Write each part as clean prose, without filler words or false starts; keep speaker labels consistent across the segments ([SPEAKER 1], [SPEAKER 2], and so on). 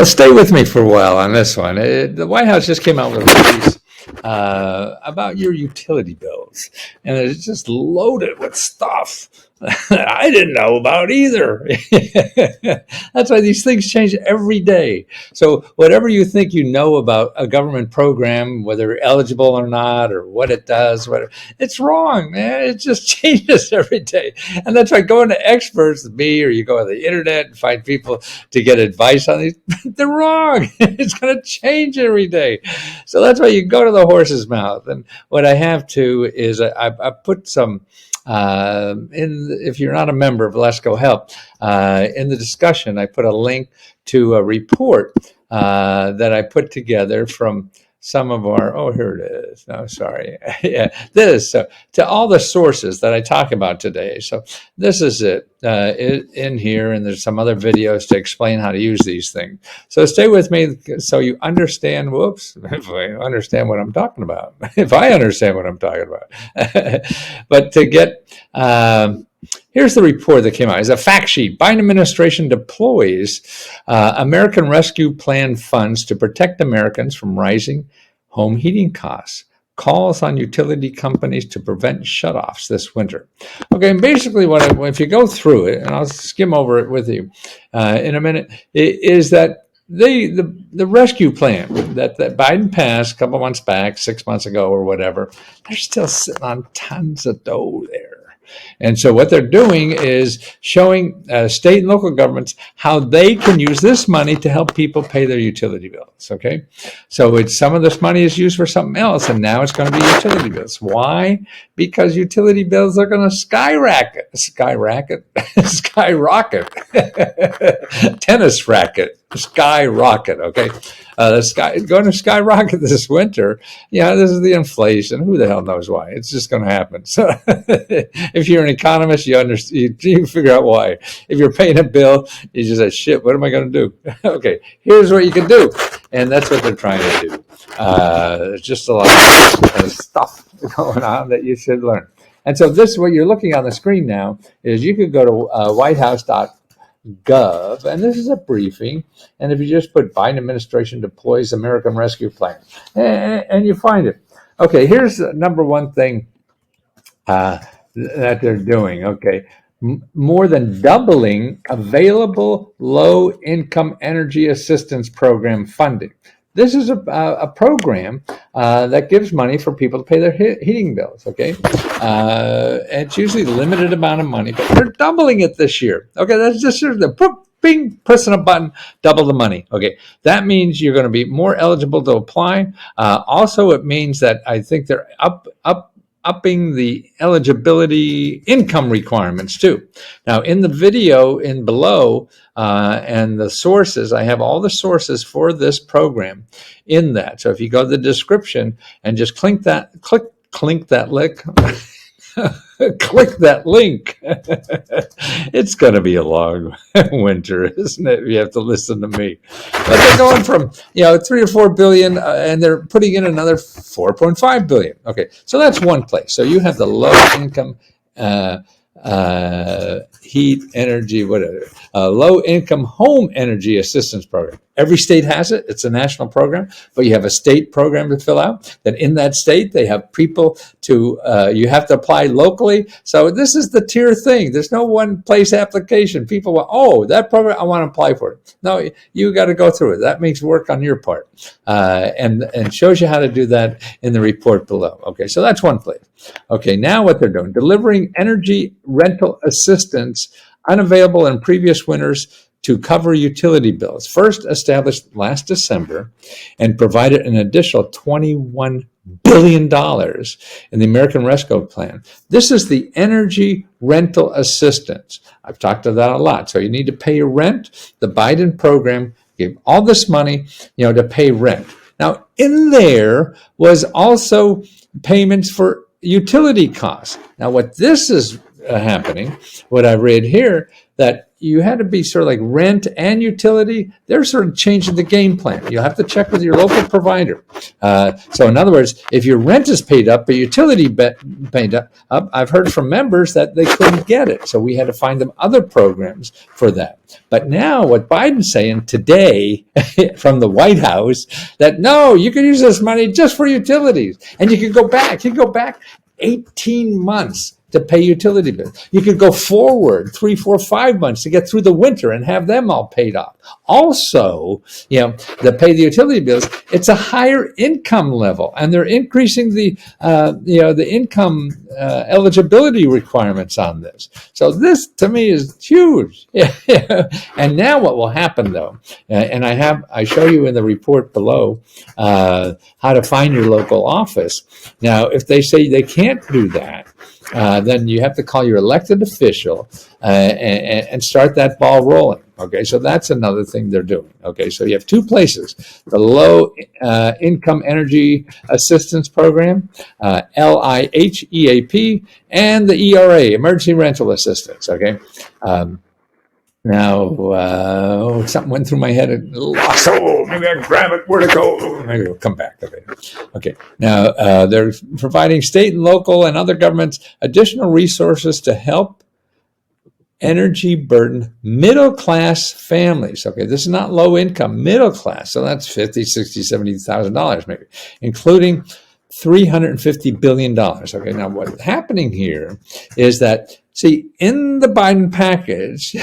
[SPEAKER 1] Well, stay with me for a while on this one. The White House just came out with a piece about your utility bills, and it's just loaded with stuff I didn't know about either. That's why these things change every day. So whatever you think you know about a government program, whether eligible or not, or what it does, whatever, it's wrong, man. It just changes every day. And that's why going to experts, me, or you go on the internet and find people to get advice on these, they're wrong. It's going to change every day. So that's why you go to the horse's mouth. And what I have to is I put some if you're not a member of Let's Go Help, in the discussion, I put a link to a report that I put together from some of our, oh, here it is. No, sorry. Yeah, this, to all the sources that I talk about today. So this is it in here, and there's some other videos to explain how to use these things. So stay with me so you understand, if I understand what I'm talking about, if I understand what I'm talking about. But to get, here's the report that came out. It's a fact sheet. Biden administration deploys American Rescue Plan funds to protect Americans from rising home heating costs. Calls on utility companies to prevent shutoffs this winter. Okay, and basically if you go through it, and I'll skim over it with you in a minute, is that the rescue plan that Biden passed a couple months back, 6 months ago or whatever, they're still sitting on tons of dough there. And so what they're doing is showing state and local governments how they can use this money to help people pay their utility bills, okay? So some of this money is used for something else, and now it's going to be utility bills. Why? Because utility bills are going to skyrocket, tennis racket, skyrocket, okay? Going to skyrocket this winter. Yeah, this is the inflation. Who the hell knows why? It's just going to happen. So if you're an economist, you figure out why. If you're paying a bill, you just say, shit, what am I going to do? Okay, here's what you can do. And that's what they're trying to do. There's just a lot of stuff going on that you should learn. And so this, what you're looking on the screen now, is you could go to whitehouse.gov, and this is a briefing, and if you just put Biden administration deploys American Rescue Plan, and you find it. Okay, here's the number one thing that they're doing, okay. More than doubling available low-income energy assistance program funding. This is a program that gives money for people to pay their heating bills, okay? It's usually a limited amount of money, but they're doubling it this year. Okay, that's just sort of the bing, pressing a button, double the money. Okay, that means you're going to be more eligible to apply. Also, it means that I think they're upping the eligibility income requirements too. Now in the video in below and the sources, I have all the sources for this program in that. So if you go to the description and just click that link, click that link. It's going to be a long winter, isn't it? You have to listen to me. But they're going from 3 or 4 billion, and they're putting in another 4.5 billion. Okay, so that's one place. So you have the low income heat energy, whatever, low income home energy assistance program. Every state has it. It's a national program, but you have a state program to fill out. Then in that state, they have people you have to apply locally. So this is the tier thing. There's no one place application. People want, that program, I want to apply for it. No, you got to go through it. That makes work on your part, and shows you how to do that in the report below. Okay, so that's one place. Okay, now what they're doing, delivering energy rental assistance unavailable in previous winters to cover utility bills. First established last December and provided an additional $21 billion in the American Rescue Plan. This is the energy rental assistance. I've talked about that a lot. So you need to pay your rent. The Biden program gave all this money, to pay rent. Now, in there was also payments for utility costs. Now, what this is happening, what I read here, that you had to be sort of like rent and utility. They're sort of changing the game plan. You'll have to check with your local provider. So in other words, if your rent is paid up, but utility paid up, I've heard from members that they couldn't get it. So we had to find them other programs for that. But now what Biden's saying today from the White House, that no, you can use this money just for utilities. And you can go back. You can go back 18 months to pay utility bills. You could go forward 3, 4, 5 months to get through the winter and have them all paid off. Also, to pay the utility bills, it's a higher income level, and they're increasing the income eligibility requirements on this. So this, to me, is huge. And now what will happen, though, and I show you in the report below how to find your local office. Now, if they say they can't do that, then you have to call your elected official and start that ball rolling. Okay, so that's another thing they're doing. Okay, so you have two places: the Low Income Energy Assistance Program, LIHEAP, and the ERA, Emergency Rental Assistance. Okay. Now, something went through my head and lost. Oh, maybe I can grab it. Where'd it go? Maybe it'll come back. Okay. Now, they're providing state and local and other governments additional resources to help energy burdened middle class families. Okay, this is not low income, middle class. So that's $50,000, $60,000, $70,000 maybe, including $350 billion. Okay, now what's happening here is that, see, in the Biden package,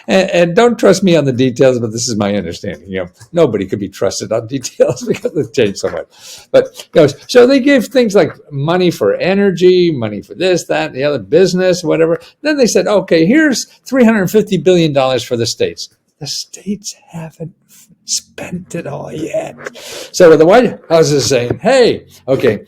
[SPEAKER 1] and don't trust me on the details, but this is my understanding. Nobody could be trusted on details because they've changed so much. But so they give things like money for energy, money for this, that, the other, business, whatever. Then they said, okay, here's $350 billion for the states. The states haven't spent it all yet. So the White House is saying, hey, okay,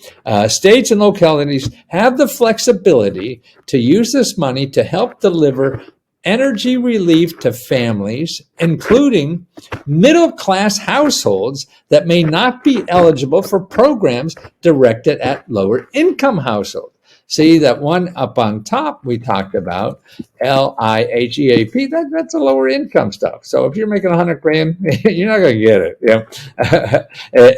[SPEAKER 1] states and localities have the flexibility to use this money to help deliver energy relief to families, including middle-class households that may not be eligible for programs directed at lower-income households. See that one up on top we talked about, LIHEAP, that's a lower income stuff. So if you're making $100,000, you're not going to get it.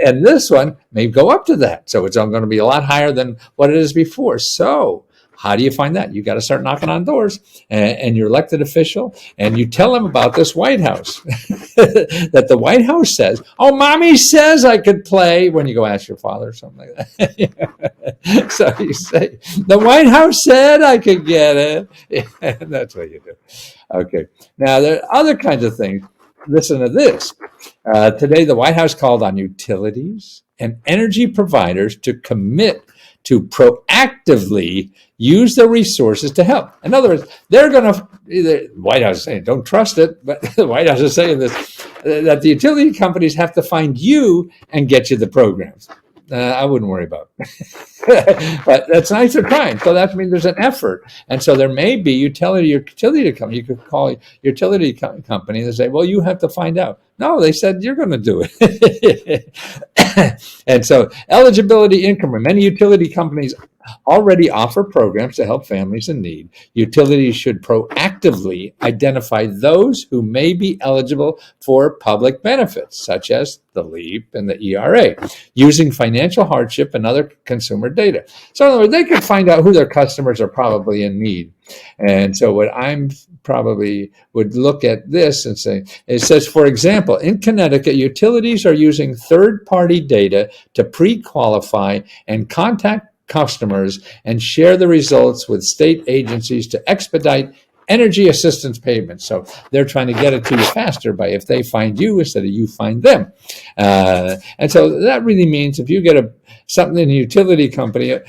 [SPEAKER 1] And this one may go up to that. So it's going to be a lot higher than what it is before. So how do you find that? You got to start knocking on doors and your elected official, and you tell them about this White House. That the White House says, oh, mommy says I could play, when you go ask your father or something like that. So you say, the White House said I could get it. And that's what you do. Okay. Now, there are other kinds of things. Listen to this. Today, the White House called on utilities and energy providers to commit to proactively use the resources to help. In other words, they're going to, the White House is saying, don't trust it, but the White House is saying this, that the utility companies have to find you and get you the programs. I wouldn't worry about it. But that's nice or trying. So that means there's an effort. And so there may be utility company. You could call utility company and say, well, you have to find out. No, they said you're going to do it. And so eligibility income. Many utility companies already offer programs to help families in need. Utilities should proactively identify those who may be eligible for public benefits, such as the LEAP and the ERA, using financial hardship and other consumer data. So in other words, they could find out who their customers are probably in need. And so what I'm probably would look at this and say, it says, for example, in Connecticut, utilities are using third-party data to pre-qualify and contact customers and share the results with state agencies to expedite energy assistance payments. So they're trying to get it to you faster by if they find you instead of you find them. And so that really means if you get something in a utility company, an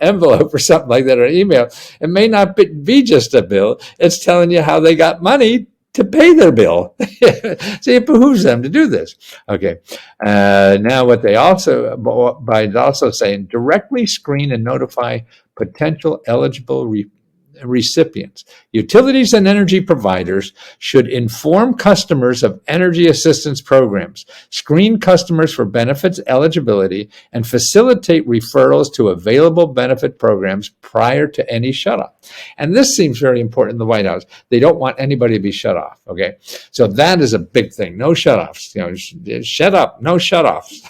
[SPEAKER 1] envelope or something like that, or an email, it may not be just a bill. It's telling you how they got money to pay their bill. See, it behooves them to do this. Okay. Now what they also, by also saying, directly screen and notify potential eligible recipients. Utilities and energy providers should inform customers of energy assistance programs, screen customers for benefits eligibility, and facilitate referrals to available benefit programs prior to any shutoff. And this seems very important in the White House. They don't want anybody to be shut off, okay? So that is a big thing. No shutoffs. Shut up, no shutoffs.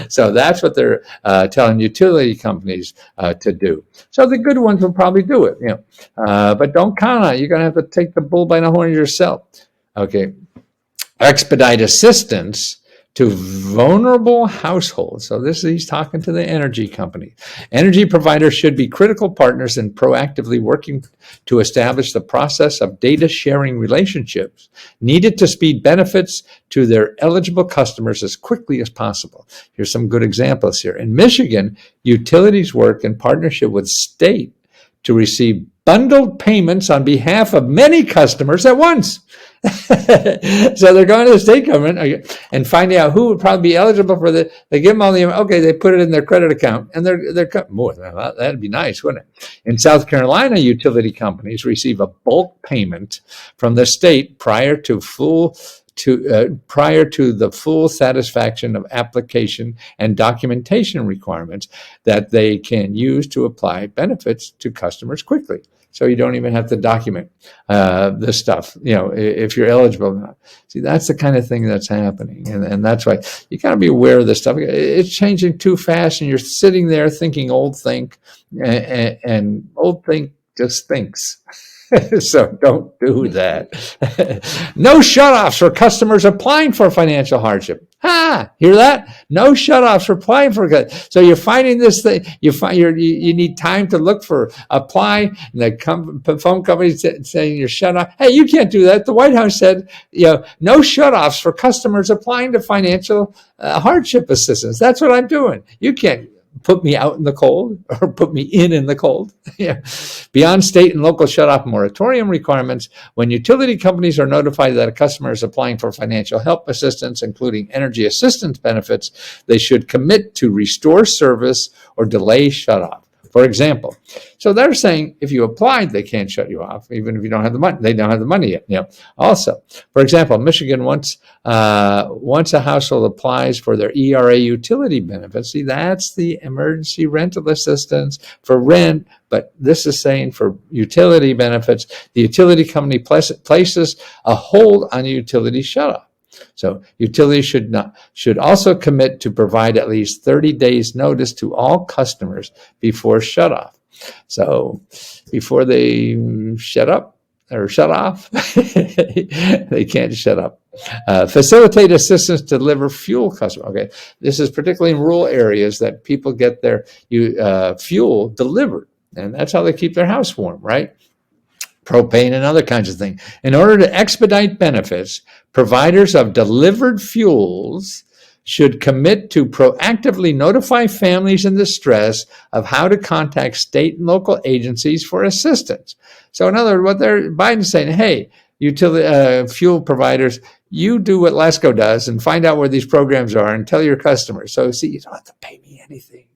[SPEAKER 1] So that's what they're telling utility companies to do. So the good ones will probably do it, but don't count on it. You're going to have to take the bull by the horns yourself. Okay. Expedite assistance to vulnerable households. So he's talking to the energy company. Energy providers should be critical partners in proactively working to establish the process of data sharing relationships needed to speed benefits to their eligible customers as quickly as possible. Here's some good examples here. In Michigan, utilities work in partnership with state to receive bundled payments on behalf of many customers at once. So they're going to the state government and finding out who would probably be eligible for the. They give them all the. Okay, they put it in their credit account, and they're more. That'd be nice, wouldn't it? In South Carolina, utility companies receive a bulk payment from the state prior to the full satisfaction of application and documentation requirements that they can use to apply benefits to customers quickly. So you don't even have to document this stuff, if you're eligible or not. See, that's the kind of thing that's happening. And that's why you got to be aware of this stuff. It's changing too fast, and you're sitting there thinking old think, and old think just thinks. So don't do that. No shutoffs for customers applying for financial hardship. Hear that? No shutoffs for applying for it. So you're finding this thing. You need time to look for apply. And the phone company saying you're shut off. Hey, you can't do that. The White House said, no shutoffs for customers applying to financial hardship assistance. That's what I'm doing. You can't put me out in the cold or put me in the cold. Beyond state and local shutoff moratorium requirements, when utility companies are notified that a customer is applying for financial help assistance, including energy assistance benefits, they should commit to restore service or delay shutoff. For example, so they're saying if you applied, they can't shut you off, even if you don't have the money. They don't have the money yet. Also, for example, Michigan, once a household applies for their ERA utility benefits, see, that's the emergency rental assistance for rent, but this is saying for utility benefits, the utility company places a hold on the utility shutoff. So utilities should also commit to provide at least 30 days notice to all customers before shutoff. So before they shut up or shut off, they can't shut up. Facilitate assistance to deliver fuel customers. Okay, this is particularly in rural areas that people get their fuel delivered, and that's how they keep their house warm, right? Propane and other kinds of things. In order to expedite benefits, providers of delivered fuels should commit to proactively notify families in distress of how to contact state and local agencies for assistance. So in other words, Biden's saying, hey, utility fuel providers, you do what LESCO does and find out where these programs are and tell your customers. So see, you don't have to pay me anything.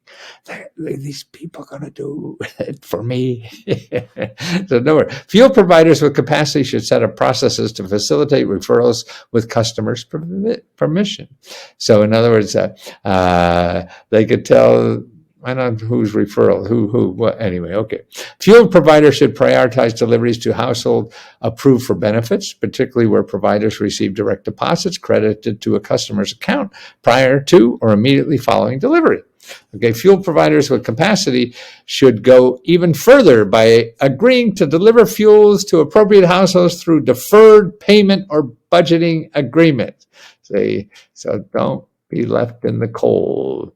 [SPEAKER 1] These people are going to do it for me. So no worry. Fuel providers with capacity should set up processes to facilitate referrals with customers' permission. So in other words, they could tell, I don't know whose referral, what, anyway, okay. Fuel providers should prioritize deliveries to household approved for benefits, particularly where providers receive direct deposits credited to a customer's account prior to or immediately following delivery. Okay, fuel providers with capacity should go even further by agreeing to deliver fuels to appropriate households through deferred payment or budgeting agreements. So don't be left in the cold.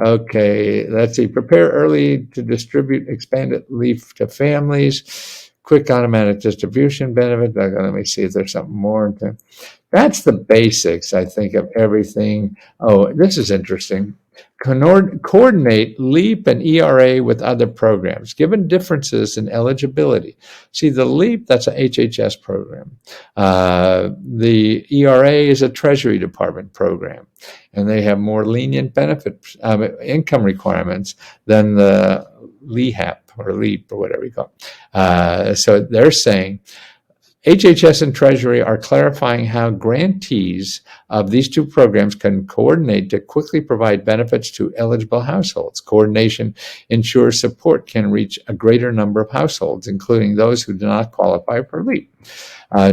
[SPEAKER 1] Okay, let's see. Prepare early to distribute expanded leave to families. Quick automatic distribution benefit. Let me see if there's something more. That's the basics, I think, of everything. Oh, this is interesting. Coordinate LEAP and ERA with other programs, given differences in eligibility. See, the LEAP, that's a HHS program. The ERA is a Treasury Department program, and they have more lenient benefit income requirements than the LEHAP or LEAP or whatever you call it. So they're saying HHS and Treasury are clarifying how grantees of these two programs can coordinate to quickly provide benefits to eligible households. Coordination ensures support can reach a greater number of households, including those who do not qualify for LEAP,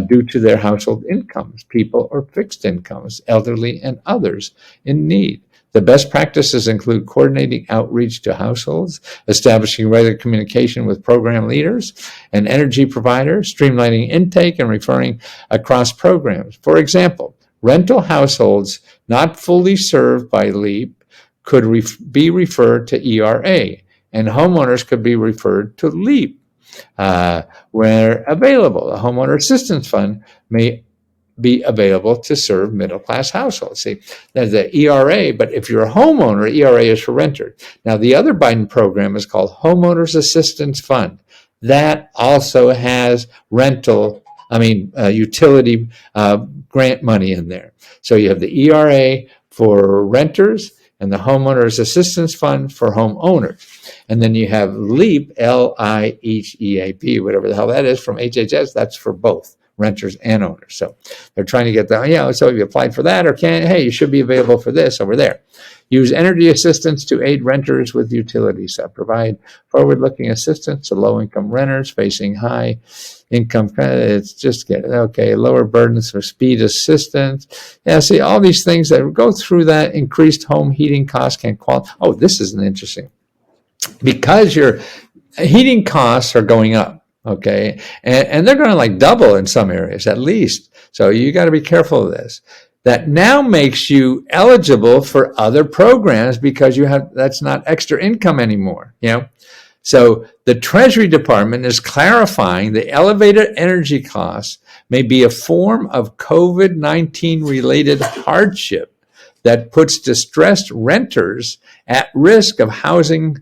[SPEAKER 1] due to their household incomes, people or fixed incomes, elderly, and others in need. The best practices include coordinating outreach to households, establishing regular communication with program leaders and energy providers, streamlining intake, and referring across programs. For example, rental households not fully served by LEAP could be referred to ERA, and homeowners could be referred to LEAP where available. The Homeowner Assistance Fund may be available to serve middle-class households. See, there's the ERA, but if you're a homeowner, ERA is for renters. Now, the other Biden program is called Homeowners Assistance Fund. That also has utility grant money in there. So you have the ERA for renters and the Homeowners Assistance Fund for homeowners. And then you have LEAP, LIHEAP, whatever the hell that is, from HHS. That's for both renters and owners. So they're trying to get that, so if you applied for that you should be available for this over there. Use energy assistance to aid renters with utilities. Provide forward-looking assistance to low-income renters facing high income credits. Lower burdens for speed assistance. See, all these things that go through that. Increased home heating costs can qualify. Oh, this is interesting. Because your heating costs are going up. Okay, and they're going to double in some areas at least. So you got to be careful of this. That now makes you eligible for other programs because that's not extra income anymore. So the Treasury Department is clarifying the elevated energy costs may be a form of COVID-19 related hardship that puts distressed renters at risk of housing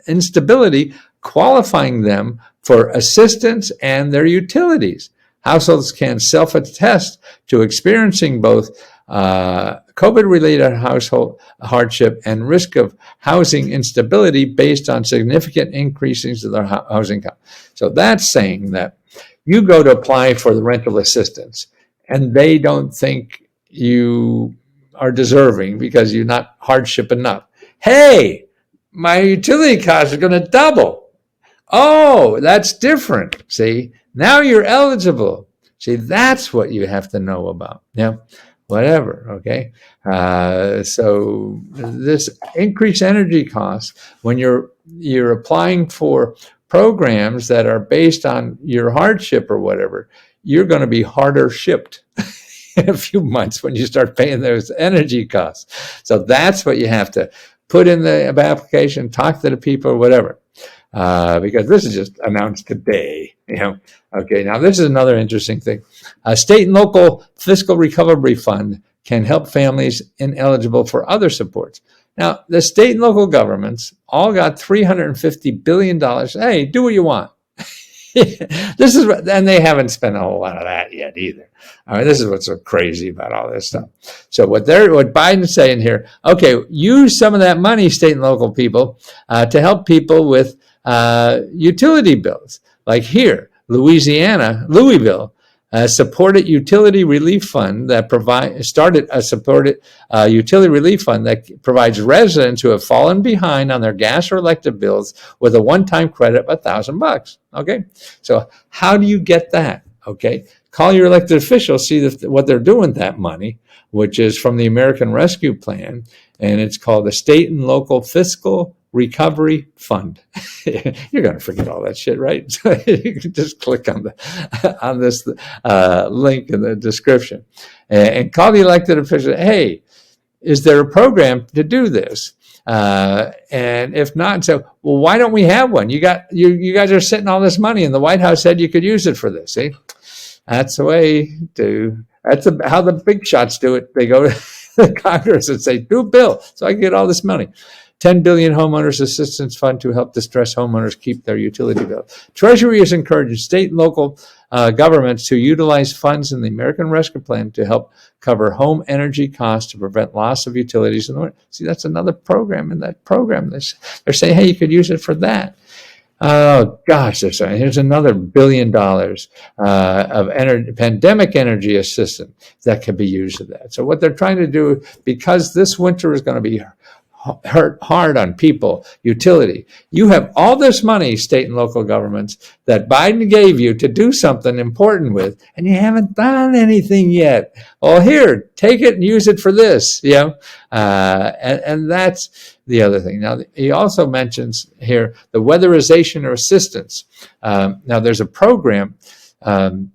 [SPEAKER 1] instability, qualifying them for assistance and their utilities. Households can self-attest to experiencing both COVID-related household hardship and risk of housing instability based on significant increases in their housing cost. So that's saying that you go to apply for the rental assistance and they don't think you are deserving because you're not hardship enough. Hey, my utility costs are going to double. Oh, that's different. See, now you're eligible. See, that's what you have to know about. Whatever. Okay. So this increased energy costs when you're applying for programs that are based on your hardship or whatever, you're going to be harder shipped in a few months when you start paying those energy costs. So that's what you have to put in the application, talk to the people or whatever, because this is just announced today. Okay, now this is another interesting thing. A state and local fiscal recovery fund can help families ineligible for other supports. Now, the state and local governments all got $350 billion. Hey, do what you want. And they haven't spent a whole lot of that yet either. This is what's so crazy about all this stuff. So what Biden's saying here, okay, use some of that money, state and local people, to help people with utility bills. Like here, Louisville, supported utility relief fund that utility relief fund that provides residents who have fallen behind on their gas or electric bills with a one-time credit of $1,000. Okay, so how do you get that? Okay, call your elected officials, see what they're doing with that money, which is from the American Rescue Plan, and it's called the State and Local Fiscal Recovery Fund. You're going to forget all that shit, right? So you can just click on this link in the description and call the elected official. Hey, is there a program to do this? And if not, so well, why don't we have one? You guys are sitting all this money, and the White House said you could use it for this. See, that's the way to. That's how the big shots do it. They go Congress would say, do a bill so I can get all this money. 10 billion homeowners assistance fund to help distressed homeowners keep their utility bill. Treasury is encouraging state and local governments to utilize funds in the American Rescue Plan to help cover home energy costs to prevent loss of utilities in the winter. See, that's another program in that program. They're saying, hey, you could use it for that. Oh gosh, they're saying here's another $1 billion of pandemic energy assistance that could be used for that. So what they're trying to do, because this winter is going to be hurt hard on people, utility. You have all this money, state and local governments, that Biden gave you to do something important with, and you haven't done anything yet. Well, here, take it and use it for this, and that's the other thing. Now, he also mentions here the weatherization or assistance. Now, there's a program in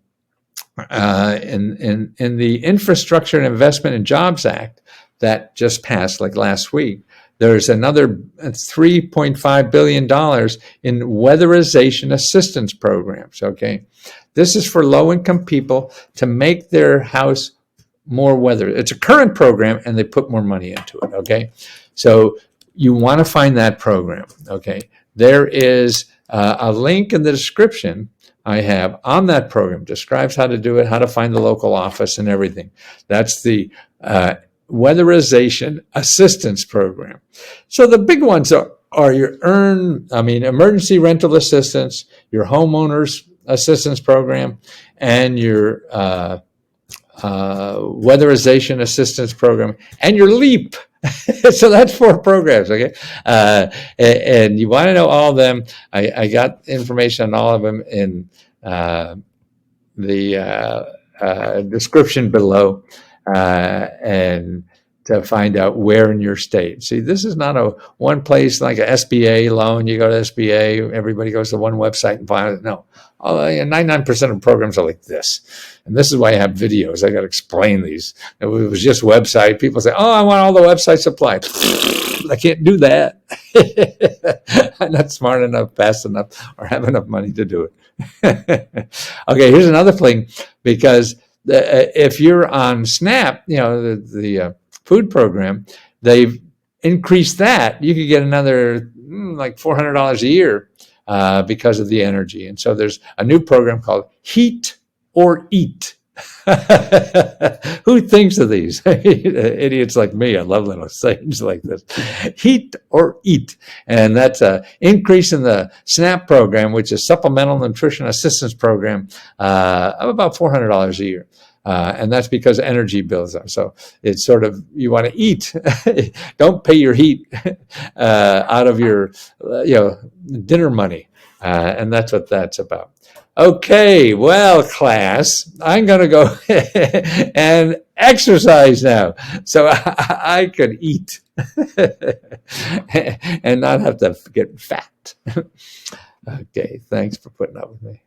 [SPEAKER 1] the Infrastructure and Investment and Jobs Act that just passed like last week. There's another $3.5 billion in weatherization assistance programs, okay? This is for low-income people to make their house more weather. It's a current program, and they put more money into it, okay? So you want to find that program, okay? There is a link in the description I have on that program. Describes how to do it, how to find the local office and everything. That's the weatherization assistance program. So the big ones are your emergency rental assistance, your homeowners assistance program, and your weatherization assistance program, and your LEAP. So that's 4 programs, okay? And you want to know all of them. I got information on all of them in the description below. And to find out where in your state. See, this is not a one place like a SBA loan. You go to SBA, everybody goes to one website and find it. No, 99% of programs are like this. And this is why I have videos. I got to explain these. If it was just website, people say, oh, I want all the websites applied. I can't do that. I'm not smart enough, fast enough, or have enough money to do it. Okay, here's another thing, because if you're on SNAP, the food program, they've increased that. You could get another like $400 a year because of the energy. And so there's a new program called Heat or Eat. Who thinks of these? Idiots like me. I love little sayings like this. Heat or Eat. And that's an increase in the SNAP program, which is Supplemental Nutrition Assistance Program, of about $400 a year. And that's because energy bills are. So it's sort of, you want to eat. Don't pay your heat out of your dinner money. And that's what that's about. Okay, well, class, I'm going to go and exercise now so I could eat and not have to get fat. Okay, thanks for putting up with me.